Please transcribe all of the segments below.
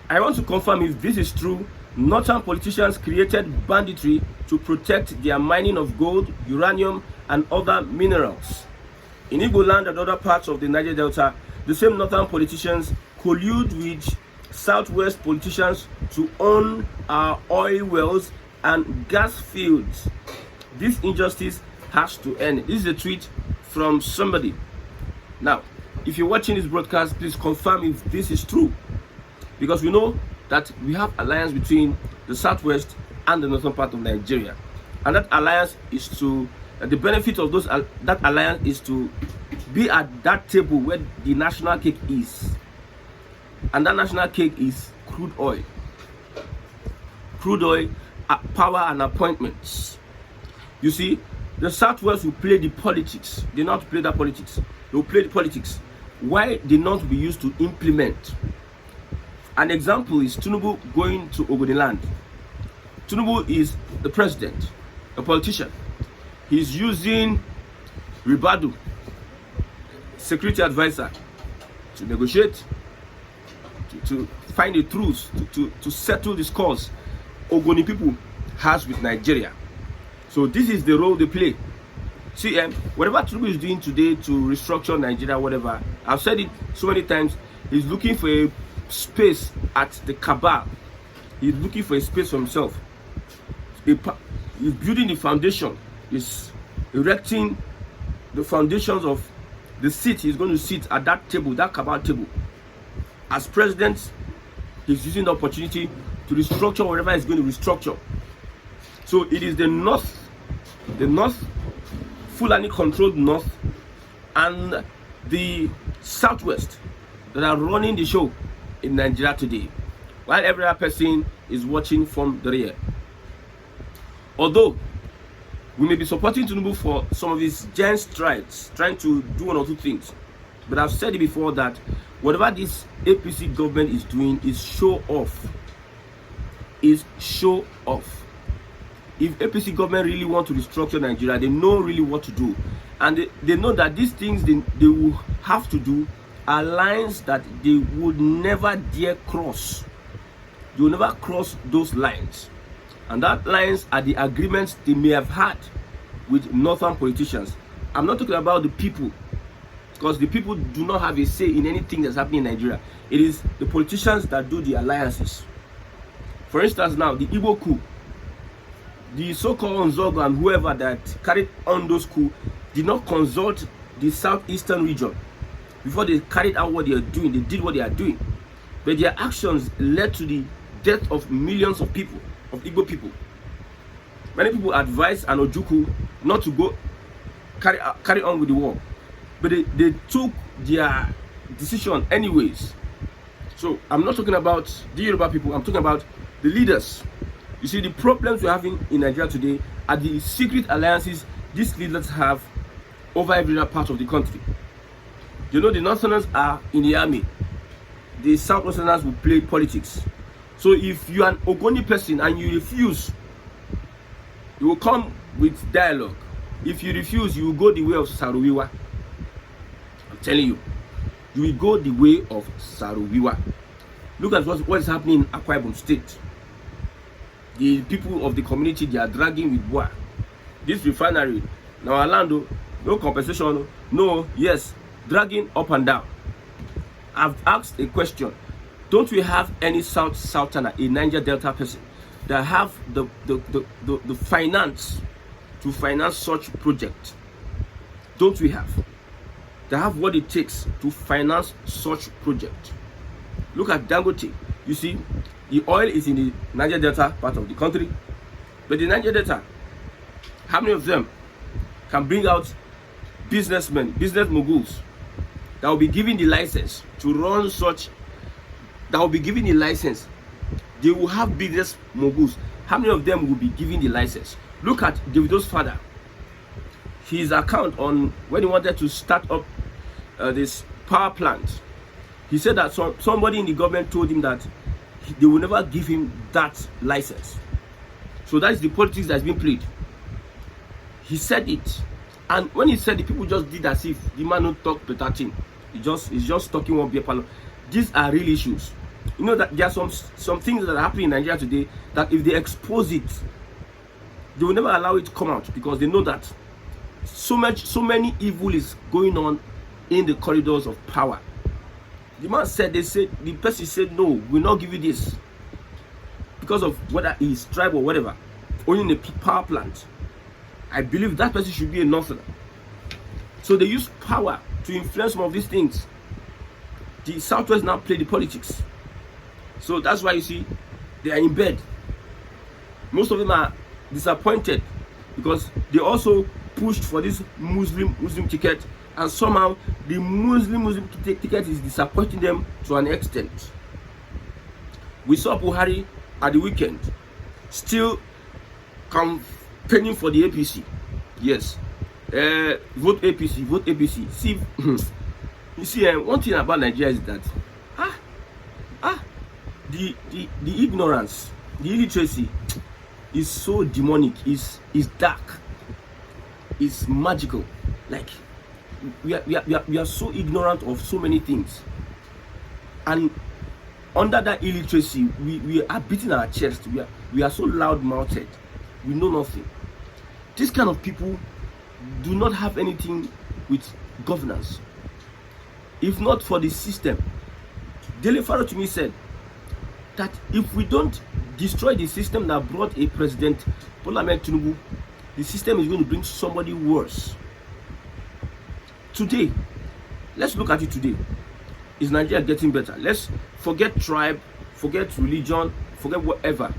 I want to confirm if this is true. Northern politicians created banditry to protect their mining of gold, uranium, and other minerals. In Igbo land and other parts of the Niger Delta, the same northern politicians collude with southwest politicians to own our oil wells and gas fields. This injustice has to end. This is a tweet from somebody. Now, if you're watching this broadcast, please confirm if this is true, because we know that we have alliance between the southwest and the northern part of Nigeria, and that alliance is to the benefit of that alliance is to be at that table where the national cake is, and that national cake is crude oil, power and appointments. You see, the southwest will play the politics. They not play that politics. They will play the politics. Why they not be used to implement? An example is Tinubu going to Ogoniland. Tinubu is the president, a politician. He's using Ribadu, security advisor, to negotiate, to find the truth, to settle this cause Ogoni people has with Nigeria. So this is the role they play. See, whatever Tinubu is doing today to restructure Nigeria, whatever, I've said it so many times, he's looking for a space at the cabal. He's looking for a space for himself. He's building the foundation. He's erecting the foundations of the seat he's going to sit at that table, that cabal table. As president, he's using the opportunity to restructure whatever he's going to restructure. So it is the north, Fulani controlled north, and the southwest that are running the show in Nigeria today, while every other person is watching from the rear. Although we may be supporting Tinubu for some of his giant strides, trying to do one or two things, but I've said it before that whatever this APC government is doing is show off. Is show off. If APC government really want to restructure Nigeria, they know really what to do, and they know that these things they will have to do are lines that they would never dare cross. They will never cross those lines, and that lines are the agreements they may have had with northern politicians. I'm not talking about the people, because the people do not have a say in anything that's happening in Nigeria. It is the politicians that do the alliances. For instance, now the Igbo coup, the so-called Nzogo and whoever that carried on those coups did not consult the southeastern region before they carried out what they are doing. They did what they are doing, but their actions led to the death of millions of people, of Igbo people. Many people advised an Ojukwu not to go carry on with the war, but they took their decision anyways. So I'm not talking about the Yoruba people, I'm talking about the leaders. You see, the problems we're having in Nigeria today are the secret alliances these leaders have over every other part of the country. You know, the Northerners are in the army. The Southwesterners will play politics. So if you are an Ogoni person and you refuse, you will come with dialogue. If you refuse, you will go the way of Saruwiwa. I'm telling you, you will go the way of Saruwiwa. Look at what is happening in Akwa Ibom State. The people of the community, they are dragging with boa. This refinery, now Orlando, no compensation, no, yes, dragging up and down. I've asked a question. Don't we have any Southerner, a Niger Delta person, that have the finance to finance such project? Don't we have? They have what it takes to finance such project. Look at Dangote. You see, the oil is in the Niger Delta part of the country, but the Niger Delta, how many of them can bring out businessmen, business moguls that will be given the license to run such, that will be given the license? They will have business moguls. How many of them will be given the license? Look at Davido's father. His account on when he wanted to start up this power plant, he said that somebody in the government told him that they will never give him that license. So that is the politics that's been played. He said it, and when he said it, people just did as if the man don't talk better thing. He's just talking one beer panel. These are real issues. You know that there are some things that are happening in Nigeria today that if they expose it, they will never allow it to come out, because they know that so many evil is going on in the corridors of power. The man said, the person said, no, we'll not give you this, because of whether he's tribe or whatever, owning a power plant. I believe that person should be a Nothern. So they use power to influence some of these things. The Southwest now play the politics. So that's why you see they are in bed. Most of them are disappointed because they also pushed for this Muslim ticket, and somehow the Muslim ticket is disappointing them to an extent. We saw Buhari at the weekend still campaigning for the APC. Yes, vote APC, vote APC. See, you see, one thing about Nigeria is that the ignorance, the illiteracy is so demonic, is dark, is magical. Like we are so ignorant of so many things, and under that illiteracy, we are beating our chest. We are so loud-mouthed. We know nothing. This kind of people do not have anything with governance. If not for the system, Dele Faro to me said that if we don't destroy the system that brought a president, Bola Ahmed Tinubu, the system is going to bring somebody worse. Today, let's look at it today. Is Nigeria getting better? Let's forget tribe, forget religion, forget whatever.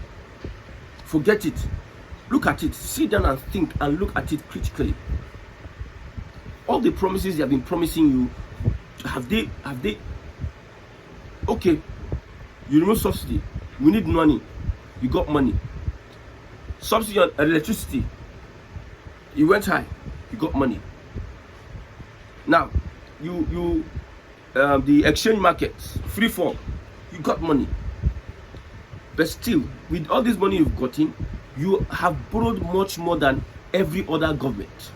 Forget it. Look at it. Sit down and think and look at it critically. All the promises they have been promising you, have they okay, you remove subsidy, we need money, you got money. Subsidy on electricity, it went high, you got money. Now the exchange markets, free fall, you got money. But still, with all this money you've gotten, you have borrowed much more than every other government.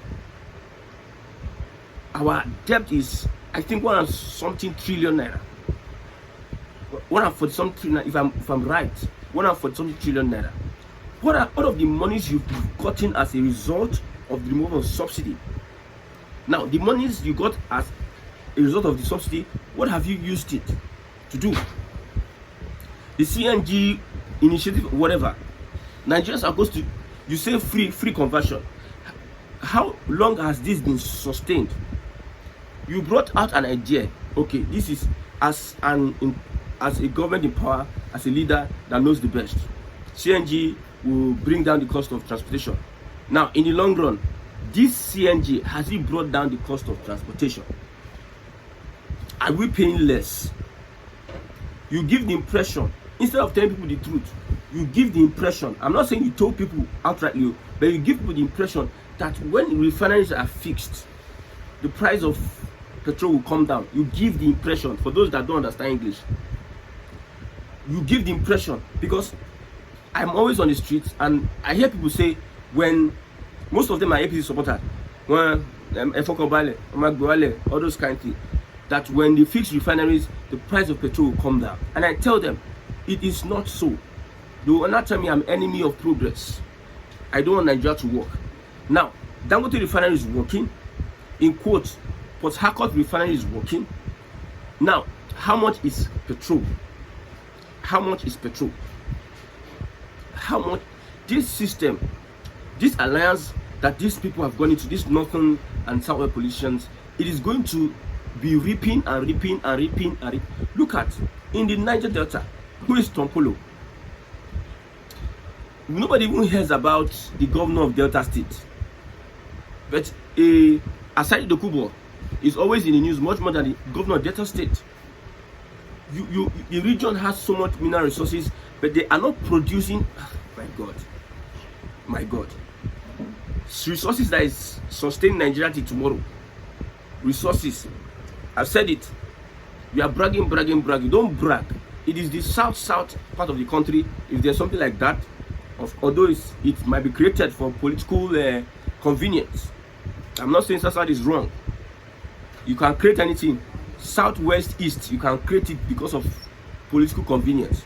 Our debt is, I think, 1 something trillion naira. 140 something, if I'm right, 140 something trillion naira. What are all of the monies you've gotten as a result of the removal of subsidy? Now, the monies you got as a result of the subsidy, what have you used it to do? The CNG initiative, whatever. Nigerians are supposed to, you say free conversion. How long has this been sustained? You brought out an idea. Okay, this is as a government in power, as a leader that knows the best. CNG will bring down the cost of transportation. Now, in the long run, this CNG, has it brought down the cost of transportation? Are we paying less? You give the impression, instead of telling people the truth, you give the impression, I'm not saying you told people outrightly, but you give people the impression that when refineries are fixed, the price of petrol will come down. You give the impression, for those that don't understand English, you give the impression, because I'm always on the streets and I hear people say, when most of them are APC supporters, when all those kind of things, that when they fix refineries, the price of petrol will come down. And I tell them, it is not so. They will not tell me I'm enemy of progress. I don't want Nigeria to work. Now, Dangote refinery is working. In quotes, Port Harcourt refinery is working. Now, how much is petrol? How much is petrol? How much? This system, this alliance that these people have gone into, this Northern and Southwest politicians, it is going to be reaping and reaping and reaping and reaping. Look at, in the Niger Delta, who is Tompolo? Nobody even hears about the governor of Delta State. But Asari Dokubo is always in the news much more than the governor of Delta State. The region has so much mineral resources, but they are not producing. My God. Resources that is sustaining Nigeria till tomorrow. Resources. I've said it. We are bragging. Don't brag. It is the south part of the country. If there's something like that, although it might be created for political convenience. I'm not saying South is wrong. You can create anything. Southwest, east, you can create it because of political convenience.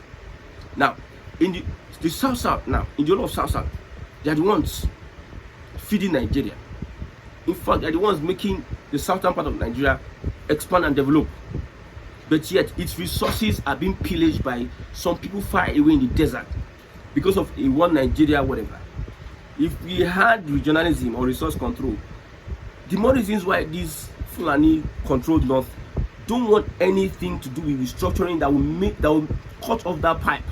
Now, in the South, now, in the whole of South, they are the ones feeding Nigeria. In fact, they are the ones making the southern part of Nigeria expand and develop. But yet, its resources are being pillaged by some people far away in the desert because of a one Nigeria, whatever. If we had regionalism or resource control, the more reasons why these Fulani controlled North don't want anything to do with restructuring that will cut off that pipe.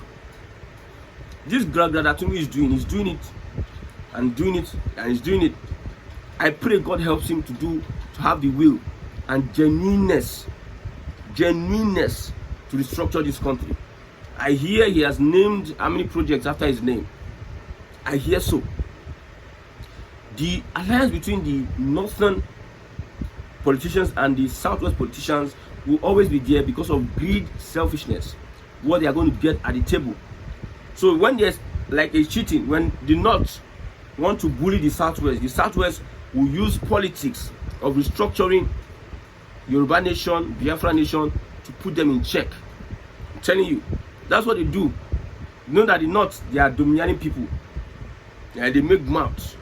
This drug that Atumi is doing it and doing it and he's doing it. I pray God helps him to have the will and genuineness to restructure this country. I hear he has named how many projects after his name. I hear so. The alliance between the northern politicians and the southwest politicians will always be there because of greed, selfishness, what they are going to get at the table. So when there's like a cheating, when the north want to bully the southwest will use politics of restructuring Yoruba nation, Biafra nation to put them in check. I'm telling you, that's what they do. You know that the north, they are domineering people. Yeah, they make mouths.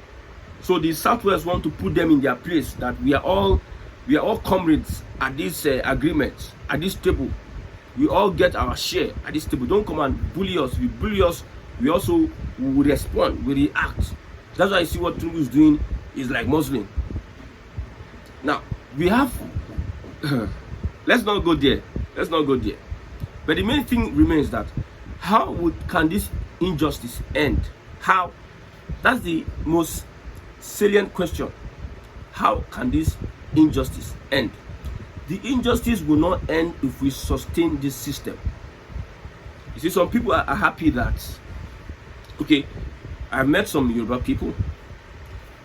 So the southwest want to put them in their place, that we are all comrades at this agreement, at this table. We all get our share at this table. Don't come and bully us. We bully us, we also will respond, we react. That's why I see what Tinubu is doing is like Muslim. Now, we have let's not go there. But the main thing remains that can this injustice end? How? That's the most salient question. How can this injustice end? The injustice will not end if we sustain this system. You see, some people are happy that, okay, I met some Yoruba people.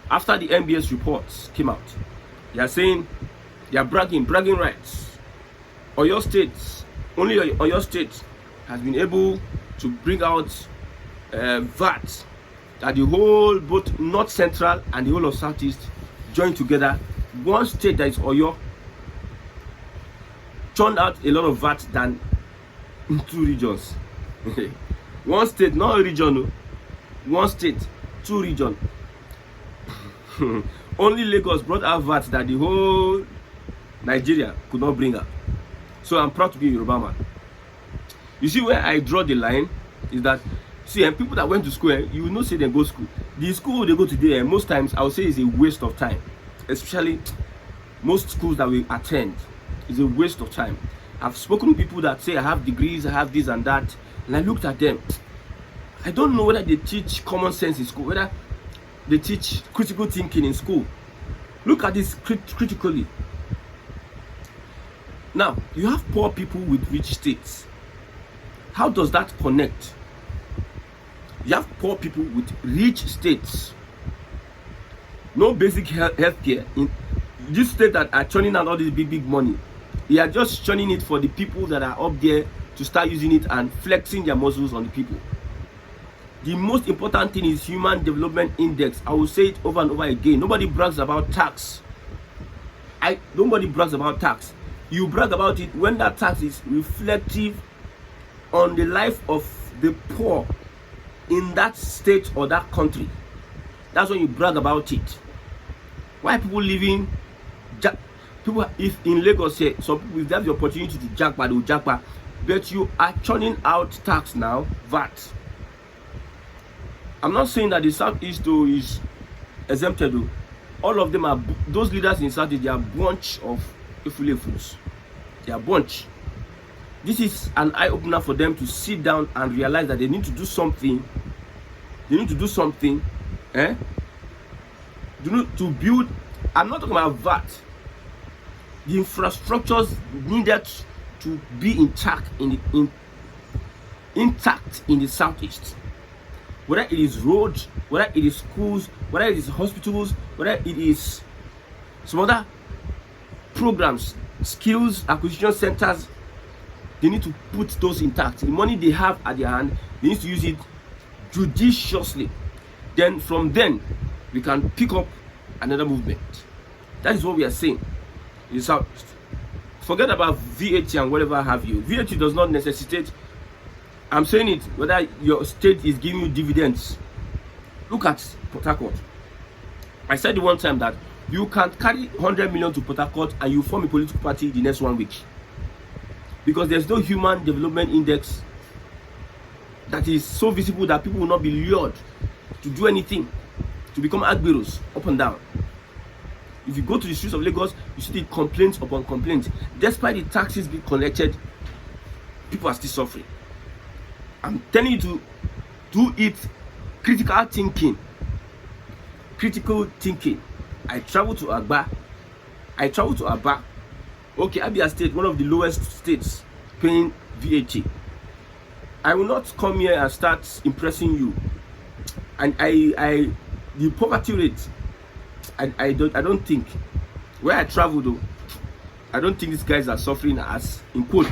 After the MBS reports came out, they are saying, they are bragging rights. Oyo State, only Oyo State has been able to bring out VAT that the whole, both North Central and the whole of Southeast joined together. One state, that is Oyo, churned out a lot of VAT than in two regions. One state, not a region, one state, two regions. Only Lagos brought out VAT that the whole Nigeria could not bring out. So I'm proud to be a Yoruba man. You see where I draw the line is that, see, and people that went to school, you will not say they go to school. The school they go today, most times I would say is a waste of time. Especially most schools that we attend is a waste of time. I've spoken to people that say I have degrees, I have this and that, and I looked at them. I don't know whether they teach common sense in school, whether they teach critical thinking in school. Look at this critically. Now, you have poor people with rich states. How does that connect? You have poor people with rich states. No basic health care. In this state that are churning out all this big money, they are just churning it for the people that are up there to start using it and flexing their muscles on the people. The most important thing is Human Development Index. I will say it over and over again. Nobody brags about tax. Nobody brags about tax. You brag about it when that tax is reflective on the life of the poor in that state or that country. That's when you brag about it. Why people living? People, if in Lagos here, some people, if they have the opportunity to jackpot, they will jackpot. But you are churning out tax now, VAT. I'm not saying that the Southeast though is exempted though. All of them are, those leaders in Southeast, they are a bunch of fools. They are a bunch. This is an eye-opener for them to sit down and realize that they need to do something. They need to do something. To build. I'm not talking about VAT. The infrastructures needed to be intact in the Southeast. Whether it is roads, whether it is schools, whether it is hospitals, whether it is some other programs, skills acquisition centers, they need to put those intact. The money they have at their hand, they need to use it judiciously. Then from then, we can pick up another movement. That is what we are saying in the Southeast. Forget about VAT and whatever have you. VAT does not necessitate, I'm saying it, whether your state is giving you dividends. Look at Port Harcourt. I said the one time that you can carry 100 million to Port Harcourt and you form a political party the next 1 week. Because there's no human development index that is so visible that people will not be lured to do anything, to become agberos up and down. If you go to the streets of Lagos, you see the complaints upon complaints. Despite the taxes being collected, people are still suffering. I'm telling you to do it. Critical thinking. Critical thinking. I travel to Aba. Okay, Abia State, one of the lowest states paying VAT. I will not come here and start impressing you. And the poverty rate, I don't think, where I travel though, I don't think these guys are suffering as in quote.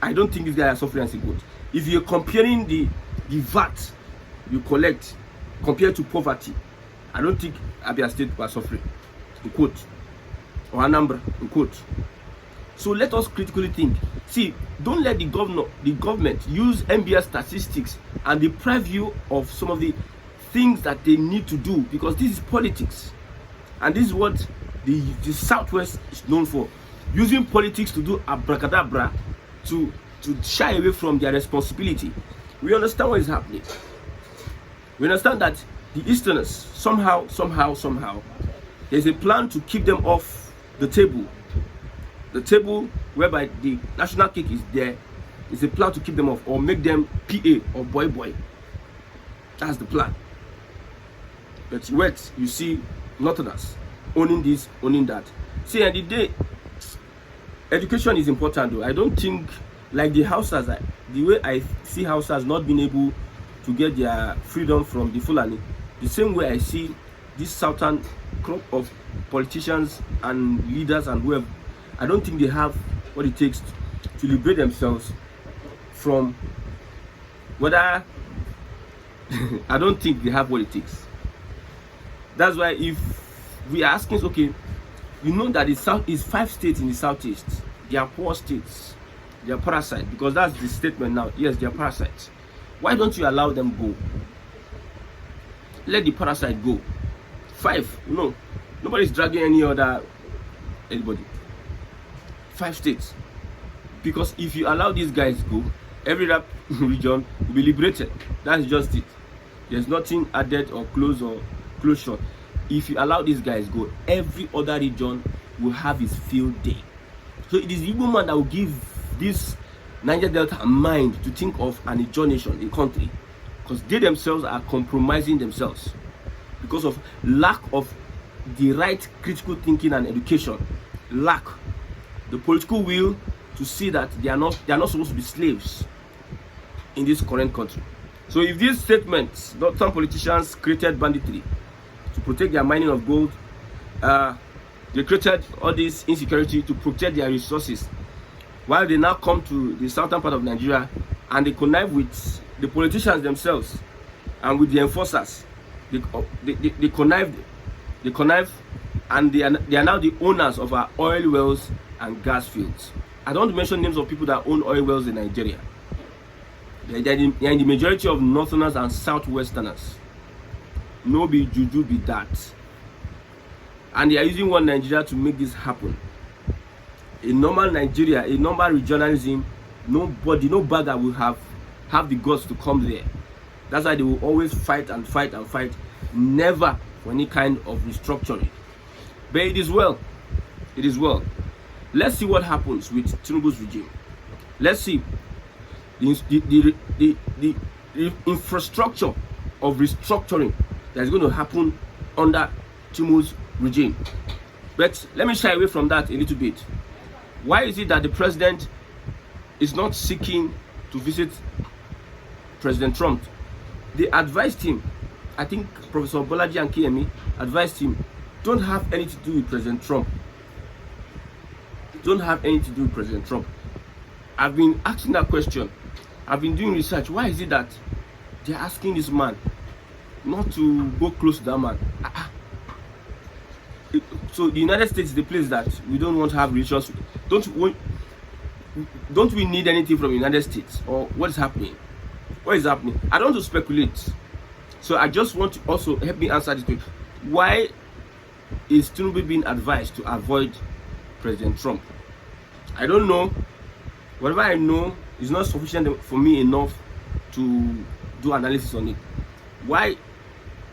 I don't think these guys are suffering as in quote. If you're comparing the VAT you collect compared to poverty, I don't think Abia State was suffering in quote, or Anambra in quote. So let us critically think. See, don't let the government use MBS statistics and deprive you of some of the things that they need to do, because this is politics, and this is what the Southwest is known for, using politics to do abracadabra to shy away from their responsibility. We understand what is happening. We understand that the Easterners somehow there's a plan to keep them off the table. The table whereby the national cake is there is a plan to keep them off, or make them PA or boy. That's the plan. But yet you see Northerners owning this, owning that. See, at the day, education is important though. I don't think like the Hausas, the way I see Hausas not being able to get their freedom from the Fulani, the same way I see this southern crop of politicians and leaders and whoever, I don't think they have what it takes to liberate themselves from whether I don't think they have what it takes. That's why if we are asking, okay, you know that the South is 5 states in the Southeast. They are poor states. They are parasites, because that's the statement now. Yes, they are parasites. Why don't you allow them go? Let the parasite go. 5, no, nobody's dragging anybody. 5 states. Because if you allow these guys go, every rap region will be liberated. That's just it. There's nothing added or close short. If you allow these guys go, every other region will have its field day. So it is the Igbo man that will give this Niger Delta a mind to think of an Ijaw nation, a country, because they themselves are compromising themselves because of lack of the right critical thinking and education, lack the political will to see that they are not supposed to be slaves in this current country. So if these statements, some politicians created banditry to protect their mining of gold, they created all this insecurity to protect their resources, while they now come to the southern part of Nigeria and they connive with the politicians themselves and with the enforcers. They connive, and they are now the owners of our oil wells and gas fields. I don't mention names of people that own oil wells in Nigeria. They are in the majority of Northerners and Southwesterners. No be juju be that. And they are using one Nigeria to make this happen. A normal Nigeria, a normal regionalism, nobody, no bagger will have the guts to come there. That's why they will always fight and fight and fight, never for any kind of restructuring. But it is well. It is well. Let's see what happens with Tinubu's regime. Let's see the infrastructure of restructuring that is going to happen under Tinubu's regime. But let me shy away from that a little bit. Why is it that the president is not seeking to visit President Trump? They advised him, I think Professor Bolaji and KME advised him, don't have anything to do with President Trump. Don't have anything to do with President Trump. I've been asking that question. I've been doing research. Why is it that they're asking this man not to go close to that man? So the United States is the place that we don't want to have relations. Don't we need anything from the United States, or what is happening? What is happening? I don't want to speculate. So I just want to also help me answer this question. Why is Tinubu being advised to avoid President Trump? I don't know. Whatever I know is not sufficient for me enough to do analysis on it. Why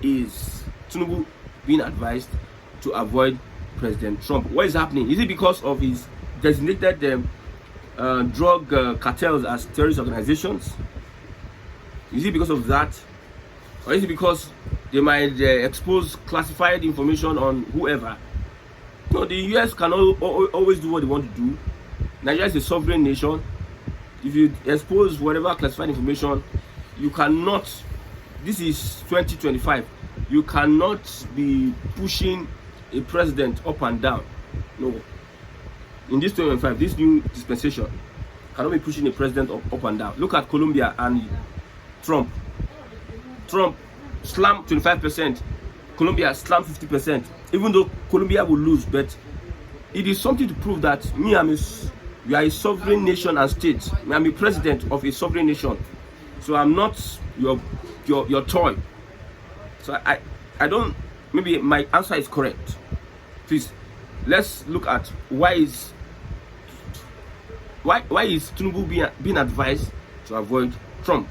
is Tinubu being advised to avoid President Trump? What is happening? Is it because of his designated drug cartels as terrorist organizations? Is it because of that? Or is it because they might expose classified information on whoever? No, the US can always do what they want to do. Nigeria is a sovereign nation. If you expose whatever classified information, you cannot, this is 2025, you cannot be pushing a president up and down. No. In this 2025, this new dispensation, cannot be pushing a president up and down. Look at Colombia and Trump. Trump slammed 25%, Colombia slammed 50%, even though Colombia will lose. But it is something to prove that we are a sovereign nation and state. I'm a president of a sovereign nation. So I'm not your toy. So I don't, maybe my answer is correct. Please, let's look at why is Tinubu being advised to avoid Trump.